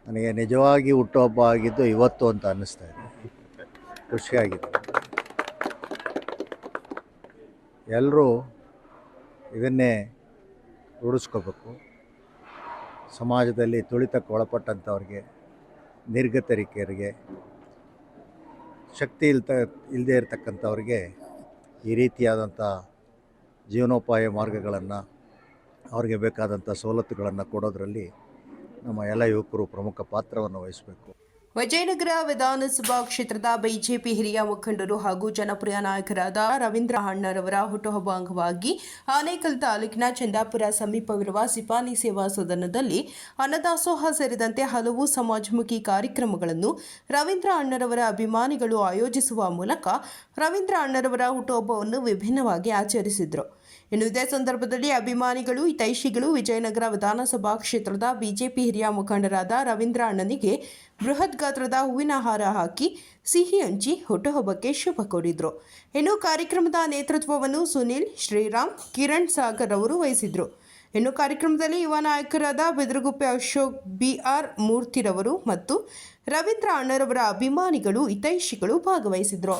ನನಗೆ ನಿಜವಾಗಿ ಹುಟ್ಟುಹಬ್ಬ ಆಗಿದ್ದು ಇವತ್ತು ಅಂತ ಅನ್ನಿಸ್ತಾ ಇದೆ. ಖುಷಿಯಾಗಿದೆ. ಎಲ್ಲರೂ ಇದನ್ನೇ ರೂಢಿಸ್ಕೋಬೇಕು. ಸಮಾಜದಲ್ಲಿ ತುಳಿತಕ್ಕೆ ಒಳಪಟ್ಟಂಥವ್ರಿಗೆ, ನಿರ್ಗತಿಕರಿಗೆ, ಶಕ್ತಿ ಇಲ್ಲದೆ ಇರತಕ್ಕಂಥವ್ರಿಗೆ ಈ ರೀತಿಯಾದಂಥ ಜೀವನೋಪಾಯ ಮಾರ್ಗಗಳನ್ನು, ಅವ್ರಿಗೆ ಬೇಕಾದಂಥ ಸವಲತ್ತುಗಳನ್ನು ಕೊಡೋದರಲ್ಲಿ ನಮ್ಮ ಎಲ್ಲ ಯುವಕರು ಪ್ರಮುಖ ಪಾತ್ರವನ್ನು ವಹಿಸಬೇಕು. ವಿಜಯನಗರ ವಿಧಾನಸಭಾ ಕ್ಷೇತ್ರದ ಬಿಜೆಪಿ ಹಿರಿಯ ಮುಖಂಡರು ಹಾಗೂ ಜನಪ್ರಿಯ ನಾಯಕರಾದ ರವೀಂದ್ರ ಅಣ್ಣರವರ ಹುಟ್ಟುಹಬ್ಬ ಅಂಗವಾಗಿ ಆನೇಕಲ್ ತಾಲೂಕಿನ ಚಂದಾಪುರ ಸಮೀಪವಿರುವ ಸಿಪಾನಿ ಸೇವಾ ಸದನದಲ್ಲಿ ಅನ್ನದಾಸೋಹ ಸೇರಿದಂತೆ ಹಲವು ಸಮಾಜಮುಖಿ ಕಾರ್ಯಕ್ರಮಗಳನ್ನು ರವೀಂದ್ರ ಅಣ್ಣರವರ ಅಭಿಮಾನಿಗಳು ಆಯೋಜಿಸುವ ಮೂಲಕ ರವೀಂದ್ರ ಅಣ್ಣರವರ ಹುಟ್ಟುಹಬ್ಬವನ್ನು ವಿಭಿನ್ನವಾಗಿ ಆಚರಿಸಿದರು. ಇನ್ನು ಇದೇ ಸಂದರ್ಭದಲ್ಲಿ ಅಭಿಮಾನಿಗಳು, ಹಿತೈಷಿಗಳು ವಿಜಯನಗರ ವಿಧಾನಸಭಾ ಕ್ಷೇತ್ರದ ಬಿಜೆಪಿ ಹಿರಿಯ ಮುಖಂಡರಾದ ರವೀಂದ್ರ ಅಣ್ಣನಿಗೆ ಬೃಹತ್ ಗಾತ್ರದ ಹೂವಿನ ಹಾರ ಹಾಕಿ ಸಿಹಿ ಹಂಚಿ ಹುಟ್ಟುಹಬ್ಬಕ್ಕೆ ಶುಭ ಕೋರಿದರು. ಇನ್ನು ಕಾರ್ಯಕ್ರಮದ ನೇತೃತ್ವವನ್ನು ಸುನಿಲ್, ಶ್ರೀರಾಮ್, ಕಿರಣ್ ಸಾಗರ್ ಅವರು ವಹಿಸಿದರು. ಇನ್ನು ಕಾರ್ಯಕ್ರಮದಲ್ಲಿ ಯುವ ನಾಯಕರಾದ ಬೆದರಗುಪ್ಪೆ ಅಶೋಕ್, ಬಿಆರ್ ಮೂರ್ತಿರವರು ಮತ್ತು ರವೀಂದ್ರ ಅಣ್ಣರವರ ಅಭಿಮಾನಿಗಳು, ಹಿತೈಷಿಗಳು ಭಾಗವಹಿಸಿದರು.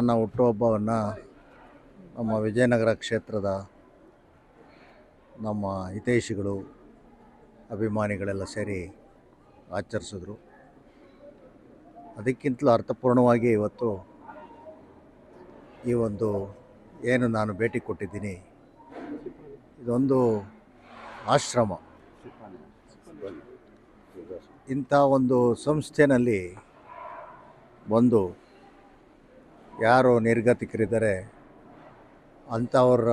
ನನ್ನ ಹುಟ್ಟುಹಬ್ಬವನ್ನು ನಮ್ಮ ವಿಜಯನಗರ ಕ್ಷೇತ್ರದ ನಮ್ಮ ಹಿತೈಷಿಗಳು ಅಭಿಮಾನಿಗಳೆಲ್ಲ ಸೇರಿ ಆಚರಿಸಿದ್ರು. ಅದಕ್ಕಿಂತಲೂ ಅರ್ಥಪೂರ್ಣವಾಗಿ ಇವತ್ತು ಈ ಒಂದು ಏನು ನಾನು ಭೇಟಿ ಕೊಟ್ಟಿದ್ದೀನಿ, ಇದೊಂದು ಆಶ್ರಮ. ಇಂಥ ಒಂದು ಸಂಸ್ಥೆಯಲ್ಲಿ ಬಂದು ಯಾರು ನಿರ್ಗತಿಕರಿದ್ದಾರೆ ಅಂಥವರ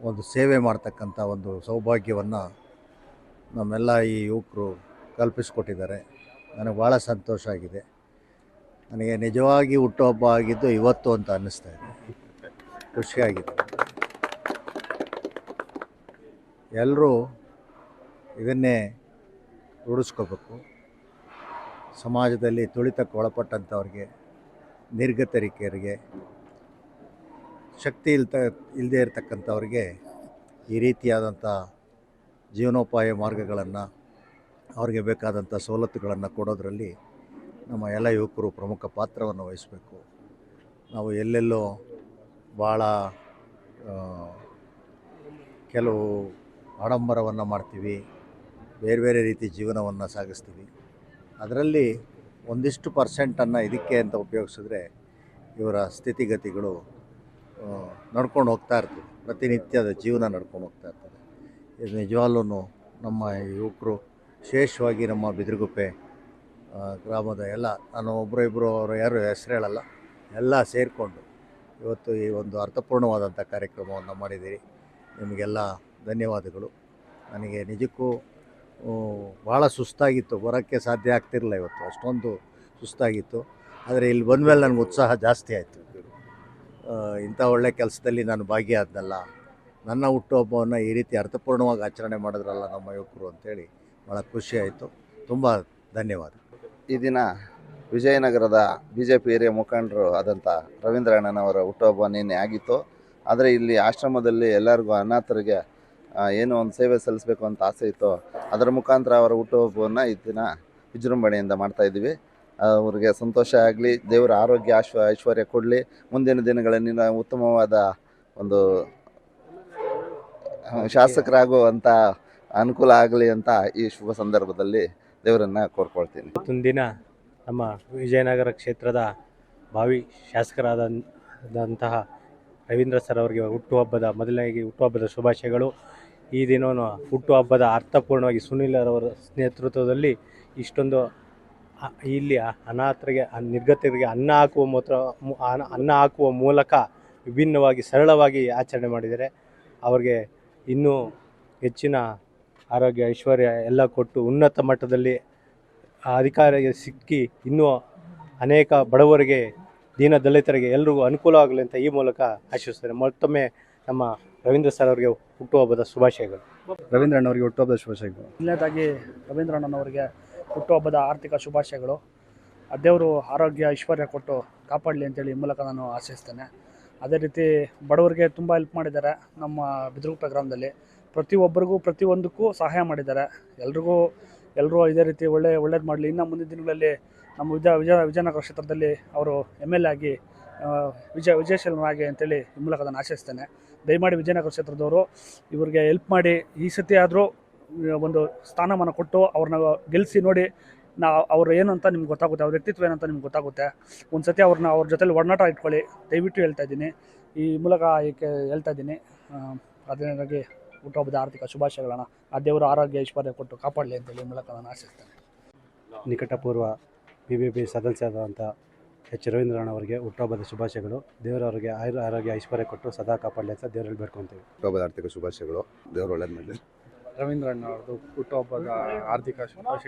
ಒಂದು ಸೇವೆ ಮಾಡ್ತಕ್ಕಂಥ ಒಂದು ಸೌಭಾಗ್ಯವನ್ನು ನಮ್ಮೆಲ್ಲ ಈ ಯುವಕರು ಕಲ್ಪಿಸಿಕೊಟ್ಟಿದ್ದಾರೆ. ನನಗೆ ಭಾಳ ಸಂತೋಷ ಆಗಿದೆ. ನನಗೆ ನಿಜವಾಗಿ ಹುಟ್ಟುಹಬ್ಬ ಆಗಿದ್ದು ಇವತ್ತು ಅಂತ ಅನ್ನಿಸ್ತಾ ಇದೆ. ಖುಷಿಯಾಗಿದೆ. ಎಲ್ಲರೂ ಇದನ್ನೇ ರೂಢಿಸ್ಕೋಬೇಕು. ಸಮಾಜದಲ್ಲಿ ತುಳಿತಕ್ಕೆ ಒಳಪಟ್ಟಂಥವ್ರಿಗೆ, ನಿರ್ಗತಿಕರಿಗೆ, ಶಕ್ತಿ ಇಲ್ಲದೇ ಇರತಕ್ಕಂಥವ್ರಿಗೆ ಈ ರೀತಿಯಾದಂಥ ಜೀವನೋಪಾಯ ಮಾರ್ಗಗಳನ್ನು, ಅವ್ರಿಗೆ ಬೇಕಾದಂಥ ಸವಲತ್ತುಗಳನ್ನು ಕೊಡೋದರಲ್ಲಿ ನಮ್ಮ ಎಲ್ಲ ಯುವಕರು ಪ್ರಮುಖ ಪಾತ್ರವನ್ನು ವಹಿಸಬೇಕು. ನಾವು ಎಲ್ಲೆಲ್ಲೋ ಭಾಳ ಕೆಲವು ಆಡಂಬರವನ್ನು ಮಾಡ್ತೀವಿ, ಬೇರೆ ಬೇರೆ ರೀತಿ ಜೀವನವನ್ನು ಸಾಗಿಸ್ತೀವಿ. ಅದರಲ್ಲಿ ಒಂದಿಷ್ಟು ಪರ್ಸೆಂಟನ್ನು ಇದಕ್ಕೆ ಅಂತ ಉಪಯೋಗಿಸಿದ್ರೆ ಇವರ ಸ್ಥಿತಿಗತಿಗಳು ನಡ್ಕೊಂಡು ಹೋಗ್ತಾ ಇರ್ತದೆ. ಪ್ರತಿನಿತ್ಯದ ಜೀವನ ನಡ್ಕೊಂಡು ಹೋಗ್ತಾ ಇರ್ತದೆ. ಇದು ನಿಜವಾಗ್ಲೂ ನಮ್ಮ ಯುವಕರು, ವಿಶೇಷವಾಗಿ ನಮ್ಮ ಬಿದಿರುಗುಪ್ಪೆ ಗ್ರಾಮದ ಎಲ್ಲ, ನಾನು ಒಬ್ಬರು ಅವರು ಯಾರು ಹೆಸರು ಹೇಳಲ್ಲ, ಎಲ್ಲ ಸೇರಿಕೊಂಡು ಇವತ್ತು ಈ ಒಂದು ಅರ್ಥಪೂರ್ಣವಾದಂಥ ಕಾರ್ಯಕ್ರಮವನ್ನು ಮಾಡಿದ್ದೀರಿ. ನಿಮಗೆಲ್ಲ ಧನ್ಯವಾದಗಳು. ನನಗೆ ನಿಜಕ್ಕೂ ಭಾಳ ಸುಸ್ತಾಗಿತ್ತು, ಬರೋಕ್ಕೆ ಸಾಧ್ಯ ಆಗ್ತಿರಲಿಲ್ಲ. ಇವತ್ತು ಅಷ್ಟೊಂದು ಸುಸ್ತಾಗಿತ್ತು. ಆದರೆ ಇಲ್ಲಿ ಬಂದಮೇಲೆ ನನಗೆ ಉತ್ಸಾಹ ಜಾಸ್ತಿ ಆಯಿತು. ಇಂಥ ಒಳ್ಳೆಯ ಕೆಲಸದಲ್ಲಿ ನಾನು ಭಾಗಿಯಾದ್ನಲ್ಲ, ನನ್ನ ಹುಟ್ಟುಹಬ್ಬವನ್ನು ಈ ರೀತಿ ಅರ್ಥಪೂರ್ಣವಾಗಿ ಆಚರಣೆ ಮಾಡಿದ್ರಲ್ಲ ನಮ್ಮ ಯುವಕರು ಅಂತೇಳಿ ಭಾಳ ಖುಷಿಯಾಯಿತು. ತುಂಬ ಧನ್ಯವಾದ. ಈ ದಿನ ವಿಜಯನಗರದ BJP ಹಿರಿಯ ಮುಖಂಡರು ಆದಂಥ ರವೀಂದ್ರ ಅಣ್ಣನವರ ಹುಟ್ಟುಹಬ್ಬ ನಿನ್ನೆ ಆಗಿತ್ತು. ಆದರೆ ಇಲ್ಲಿ ಆಶ್ರಮದಲ್ಲಿ ಎಲ್ಲರಿಗೂ ಅನಾಥರಿಗೆ ಏನೋ ಒಂದು ಸೇವೆ ಸಲ್ಲಿಸಬೇಕು ಅಂತ ಆಸೆ ಇತ್ತು. ಅದರ ಮುಖಾಂತರ ಅವರ ಹುಟ್ಟುಹಬ್ಬವನ್ನು ಈ ದಿನ ವಿಜೃಂಭಣೆಯಿಂದ ಮಾಡ್ತಾಯಿದ್ದೀವಿ. ಅವ್ರಿಗೆ ಸಂತೋಷ ಆಗಲಿ, ದೇವರ ಆರೋಗ್ಯ ಐಶ್ವರ್ಯ ಕೊಡಲಿ, ಮುಂದಿನ ದಿನಗಳಲ್ಲಿ ಉತ್ತಮವಾದ ಒಂದು ಶಾಸಕರಾಗುವಂಥ ಅನುಕೂಲ ಆಗಲಿ ಅಂತ ಈ ಶುಭ ಸಂದರ್ಭದಲ್ಲಿ ದೇವರನ್ನು ಕೋರ್ಕೊಳ್ತೀನಿ. ಇವತ್ತೊಂದು ದಿನ ನಮ್ಮ ವಿಜಯನಗರ ಕ್ಷೇತ್ರದ ಭಾವಿ ಶಾಸಕರಾದಂತಹ ರವೀಂದ್ರ ಸರ್ ಅವರಿಗೆ ಮೊದಲನೇಗೆ ಹುಟ್ಟುಹಬ್ಬದ ಶುಭಾಶಯಗಳು. ಈ ದಿನವನ್ನು ಹುಟ್ಟುಹಬ್ಬದ ಅರ್ಥಪೂರ್ಣವಾಗಿ ಸುನೀಲ್ ಅವರ ನೇತೃತ್ವದಲ್ಲಿ ಇಷ್ಟೊಂದು ಇಲ್ಲಿ ಅನಾಥರಿಗೆ, ನಿರ್ಗತಿಕರಿಗೆ ಅನ್ನ ಹಾಕುವ ಮೂಲಕ ವಿಭಿನ್ನವಾಗಿ ಸರಳವಾಗಿ ಆಚರಣೆ ಮಾಡಿದ್ದಾರೆ. ಅವರಿಗೆ ಇನ್ನೂ ಹೆಚ್ಚಿನ ಆರೋಗ್ಯ ಐಶ್ವರ್ಯ ಎಲ್ಲ ಕೊಟ್ಟು ಉನ್ನತ ಮಟ್ಟದಲ್ಲಿ ಅಧಿಕಾರಿಗೆ ಸಿಕ್ಕಿ ಇನ್ನೂ ಅನೇಕ ಬಡವರಿಗೆ, ದೀನ ದಲಿತರಿಗೆ ಎಲ್ರಿಗೂ ಅನುಕೂಲವಾಗಲಿ ಅಂತ ಈ ಮೂಲಕ ಆಶಿಸುತ್ತೇನೆ. ಮತ್ತೊಮ್ಮೆ ನಮ್ಮ ರವೀಂದ್ರ ಸರ್ ಅವರಿಗೆ ಹುಟ್ಟುಹಬ್ಬದ ಶುಭಾಶಯಗಳು. ರವೀಂದ್ರ ಅಣ್ಣವರಿಗೆ ಹುಟ್ಟುಹಬ್ಬದ ಶುಭಾಶಯಗಳು. ಮೊದಲನೇದಾಗಿ ರವೀಂದ್ರ ಅಣ್ಣನವರಿಗೆ ಹುಟ್ಟುಹಬ್ಬದ ಆರ್ಥಿಕ ಶುಭಾಶಯಗಳು. ದೇವರು ಆರೋಗ್ಯ ಐಶ್ವರ್ಯ ಕೊಟ್ಟು ಕಾಪಾಡಲಿ ಅಂತೇಳಿ ಈ ಮೂಲಕ ನಾನು ಆಶಿಸ್ತೇನೆ. ಅದೇ ರೀತಿ ಬಡವರಿಗೆ ತುಂಬ ಹೆಲ್ಪ್ ಮಾಡಿದ್ದಾರೆ. ನಮ್ಮ ಬಿದಿರುಗುಪ್ಪೆ ಗ್ರಾಮದಲ್ಲಿ ಪ್ರತಿಯೊಬ್ಬರಿಗೂ ಪ್ರತಿಯೊಂದಕ್ಕೂ ಸಹಾಯ ಮಾಡಿದ್ದಾರೆ. ಎಲ್ಲರೂ ಇದೇ ರೀತಿ ಒಳ್ಳೇದು ಮಾಡಲಿ. ಇನ್ನು ಮುಂದಿನ ದಿನಗಳಲ್ಲಿ ನಮ್ಮ ವಿಜಯನಗರ ಕ್ಷೇತ್ರದಲ್ಲಿ ಅವರು MLA ಆಗಿ ವಿಜಯಶೀಲರಾಗಿ ಅಂತೇಳಿ ಈ ಮೂಲಕ ನಾನು ಆಶಿಸ್ತೇನೆ. ದಯಮಾಡಿ ವಿಜಯನಗರ ಕ್ಷೇತ್ರದವರು ಇವರಿಗೆ ಹೆಲ್ಪ್ ಮಾಡಿ, ಈ ಸತಿ ಆದರೂ ಒಂದು ಸ್ಥಾನಮಾನ ಕೊಟ್ಟು ಅವ್ರನ್ನ ಗೆಲ್ಲಿಸಿ ನೋಡಿ. ಅವ್ರು ಏನು ಅಂತ ನಿಮ್ಗೆ ಗೊತ್ತಾಗುತ್ತೆ, ಅವ್ರ ವ್ಯಕ್ತಿತ್ವ ಏನಂತ ನಿಮ್ಗೆ ಗೊತ್ತಾಗುತ್ತೆ. ಒಂದು ಸತಿ ಅವ್ರ ಜೊತೆಲಿ ಒಡನಾಟ ಇಟ್ಕೊಳ್ಳಿ, ದಯವಿಟ್ಟು ಹೇಳ್ತಾ ಇದ್ದೀನಿ. ಈ ಮೂಲಕ ಹೇಳ್ತಾ ಇದ್ದೀನಿ. ಅದರಿಂದಾಗಿ ಹುಟ್ಟುಹಬ್ಬದ ಆರ್ಥಿಕ ಶುಭಾಶಯಗಳನ್ನ ಆ ದೇವರು ಆರೋಗ್ಯ ಐಶ್ವರ್ಯ ಕೊಟ್ಟು ಕಾಪಾಡಲಿ ಅಂತೇಳಿ ಈ ಮೂಲಕ ನಾನು ಆಶಿಸ್ತೇನೆ. ನಿಕಟಪೂರ್ವ BJP ಸದಸ್ಯರಾದಂಥ ರವೀಂದ್ರಣ್ಣ ಅವರಿಗೆ ಹುಟ್ಟುಹಬ್ಬದ ಶುಭಾಶಯಗಳು. ದೇವರವರಿಗೆ ಆರೋಗ್ಯ ಐಶ್ವರ್ಯ ಕೊಟ್ಟು ಸದಾ ಕಾಪಾಡಲಿ ಅಂತ ದೇವರಲ್ಲಿ ಬೇಡ್ಕೊತೀವಿ. ಹುಟ್ಟುಹಬ್ಬದ ಆರ್ಥಿಕ ಶುಭಾಶಯಗಳು. ದೇವರು ಒಳ್ಳೇದು ಮಾಡಲಿ. ರವೀಂದ್ರ ಅಣ್ಣ ಅವ್ರದ್ದು ಹುಟ್ಟುಹಬ್ಬದ ಆರ್ಥಿಕ ಶುಭಾಶಯ.